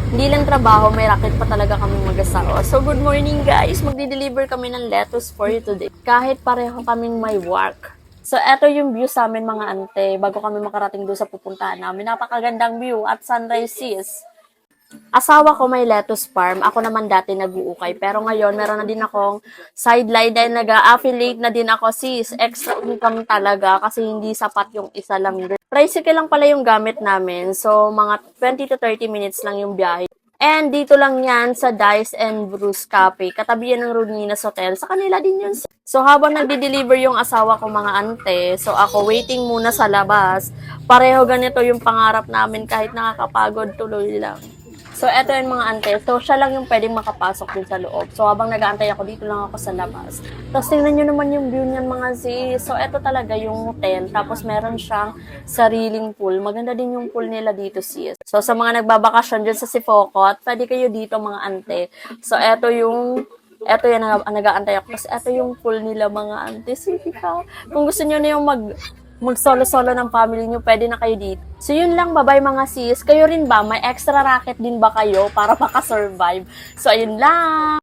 Hindi lang trabaho, may racket pa talaga kami mag-asawa. So, good morning guys! Magdi-deliver kami ng lettuce for you today. Kahit pareho kaming may work. So, eto yung view sa amin mga ante, bago kami makarating doon sa pupuntahan namin. Napakagandang view at sunrise sis. Asawa ko may lettuce farm. Ako naman dati nag-uukay. Pero ngayon, meron na din akong sideline dahil nag-affiliate na din ako sis. Extra income talaga kasi hindi sapat yung isa lang. Tricycle lang pala yung gamit namin. So, mga 20 to 30 minutes lang yung biyahe. And dito lang yan sa Dice and Bruce Cafe. Katabi yan ng Runinas Hotel. Sa kanila din yun. So, habang nagdi-deliver yung asawa ko mga ante, so ako waiting muna sa labas. Pareho ganito yung pangarap namin kahit nakakapagod tuloy lang. So, eto yung mga ante. So, siya lang yung pwedeng makapasok din sa loob. So, habang nag-aantay ako, dito lang ako sa labas. Tapos, tingnan nyo naman yung view niyan mga sis. So, eto talaga yung hotel. Tapos, meron siyang sariling pool. Maganda din yung pool nila dito sis. So, sa mga nagbabakasyon dyan sa Sifocot, pwede kayo dito mga ante. So, eto yan, nag-aantay ako. Tapos, eto yung pool nila mga ante. Sige ka. Kung gusto nyo na yung mag-solo-solo ng family nyo, pwede na kayo dito. So, yun lang. Bye-bye mga sis. Kayo rin ba? May extra racket din ba kayo para makasurvive? So, ayun lang.